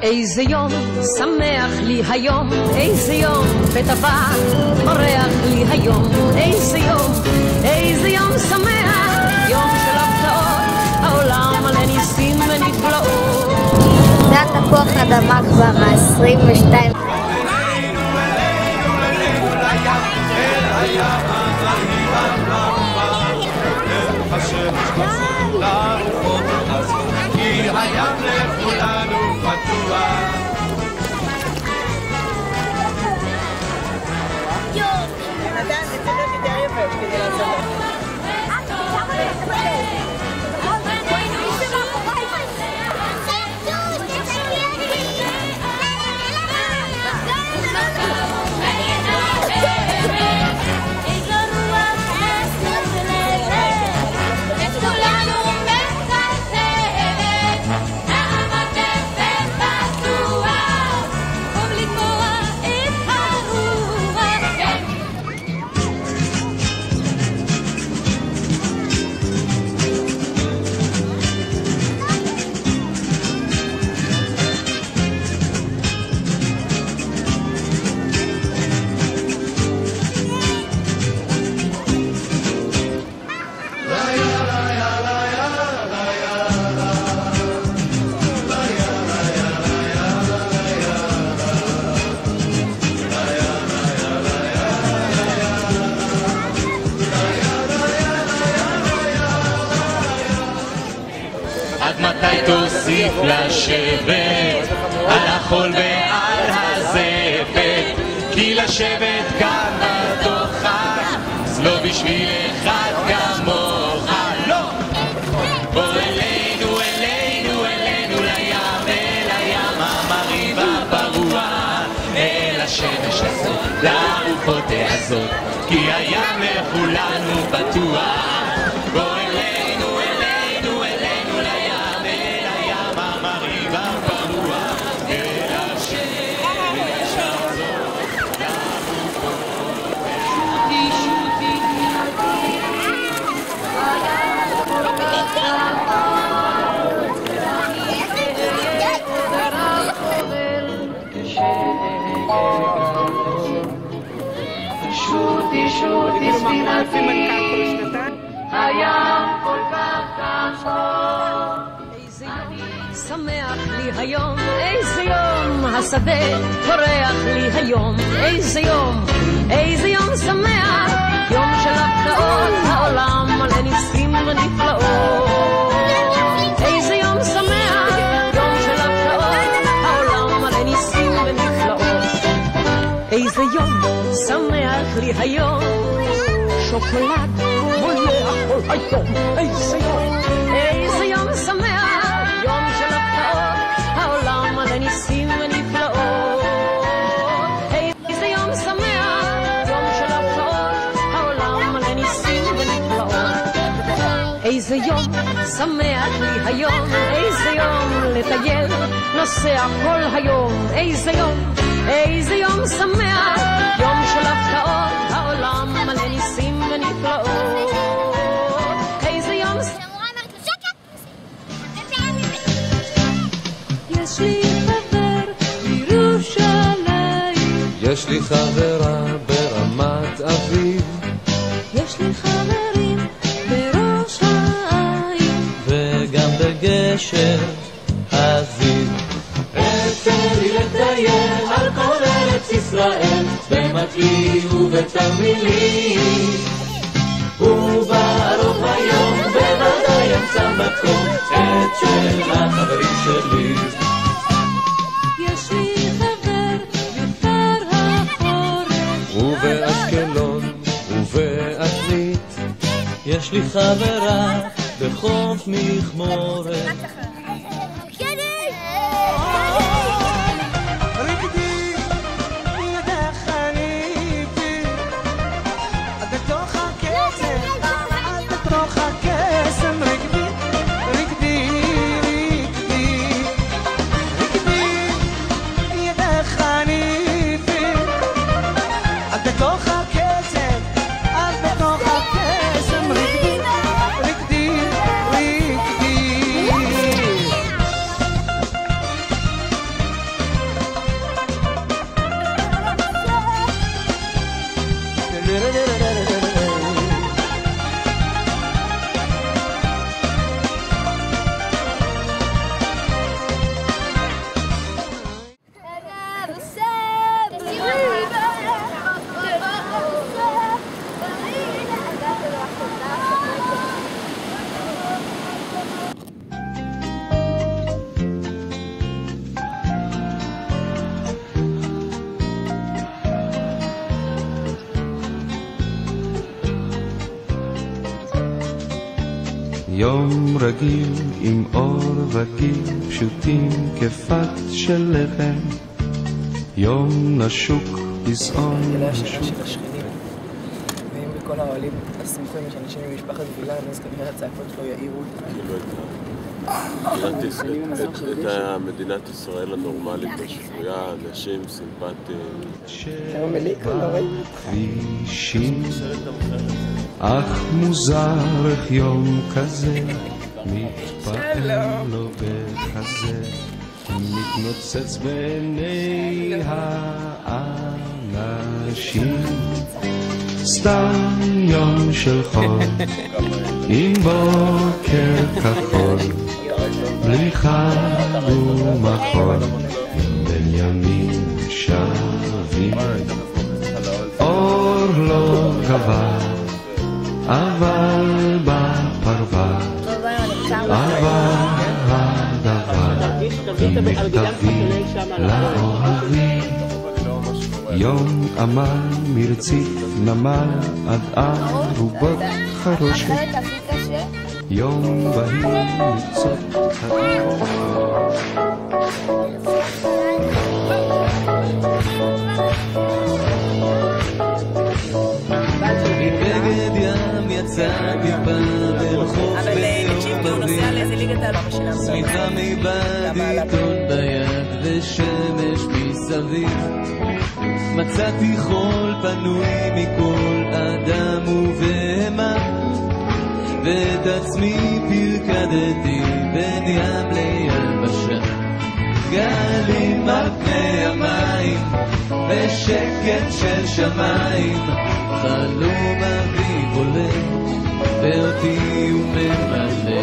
איזה יום שמח לי היום, איזה יום בטבע מורח לי היום, איזה יום שמח, יום של הפתעות, העולם מלא ניסים ונפלאות. זה התפוח אדמה כבר ה-22. כי הים לכולנו פתוח. נתן, תצטט יותר יפה כדי לעשות. עד מתי תוסיף לשבת על החול ועל הזפת, כי לשבת כאן בתוכה אז לא בשביל אחד כמוך, לא! בוא אלינו, אלינו, אלינו לים, אל הים המרהיב הפרוע, אל השמש הזאת, לרוחות הזאת, כי הים לכולנו פתוח. בוא אלינו, אלינו, אלינו לים, אל הים המרהיב הפרוע, אל השמש הזאת, לרוחות שוטי שוטי שוטי ספינתי, הים כל כך רחוק. איזה יום שמח לי היום, איזה יום השדה פורח לי היום, איזה יום שמח, יום של הפתעות, העולם מלא ניסים ונפלאות. איזה יום שמח, יום של הפתעות, העולם מלא ניסים ונפלאות. איזה יום שמח לי היום, שוקולד מולח כל היום, איזה יום שמח, יום של הפתעות, העולם מלא ניסים ונפלאות. איזה יום שמח, יום של הפתעות, העולם מלא ניסים ונפלאות. איזה יום שמח לי היום, איזה יום לטייל, נוסע כל היום, איזה יום שמח, יום של הפתעות, העולם מלא ניסים ונפלאות. איזה יום יש לי חבר בירושלים, יש לי חברה ברמת אביב, יש לי חברים בראש העין וגם בגשר הזיו. אצא לי לטייל על כל ארץ ישראל, במטעי ובתרמילים, וברוב היום בוודאי אמצא מקום את של החברים שלי. יש לי חבר בכפר החורף, ובאשקלון ובעתלית, יש לי חברה בחוף מכמורת. בתוך הקצב, אז בתוך הקסם רגבי יום רגיל עם אור רגיל, פשוטים כפת של לחם, יום נשוק בזעון של השכנים. ואם בכל העולים הסמוכים יש אנשים ממשפחת וילן, אז כנראה הצעקות שלו יאירו את מדינת ישראל הנורמלית השפויה, אנשים סימפטיים. כמה מליקה, לא ראיתי. כבישים, אך מוזר איך יום כזה מתפעל לו בחזה, מתנוצץ בעיני האנשים. סתם יום של חול עם בוקר כחול, בלי חג ומחול, בין ימים שווים. אור לא גבר, אבל בפרווה עבר הדבר, עם מכתבים לאוהבים. יום עמל מרציף נמל עד ארובות חרושת, יום בהיר ניצות מבגד ים יצאתי ברחוב ביום בריא, שמיכה מבד עיתון ביד ושמש מסביב, מצאתי חול פנוי מכל אדם ובהמה, ואת עצמי פרקדתי בין ים ליבשה. גלים על פני המים ושקט של שמיים, חלום אביב עולה ואותי הוא ממלא.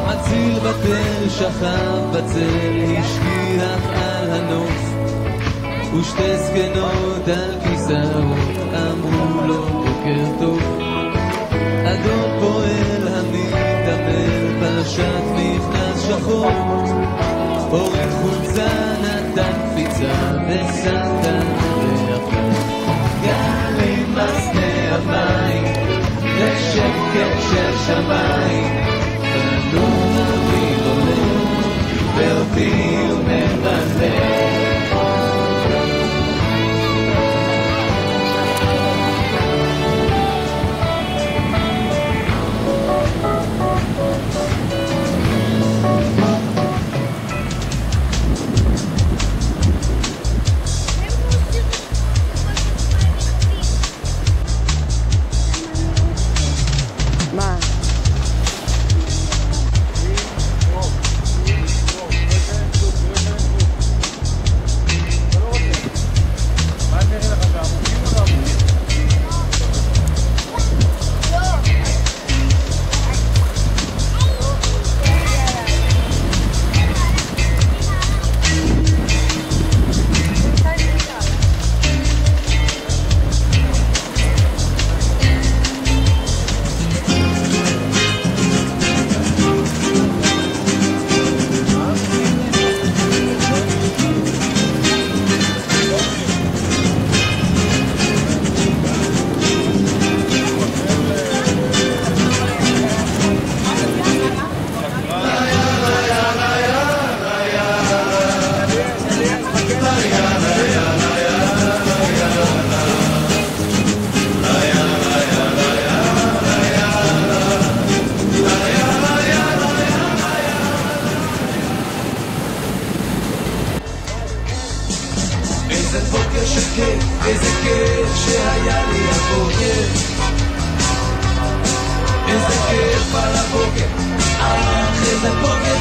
מציל בתל שכב בצל, השגיח על הנוף, ושתי זקנות על כיסאות אמרו לו בוקר טוב. אדון פועל המתעמל פשט מכנס שחור, הוריד חולצה נתן קפיצה וסנטה לאחר. גלים מסנה המים ושקט של שמיים, חלום אביב עולה ואותי הוא ממלא. איזה כיף שהיה לי הבוקר, איזה כיף על הבוקר, איזה בוקר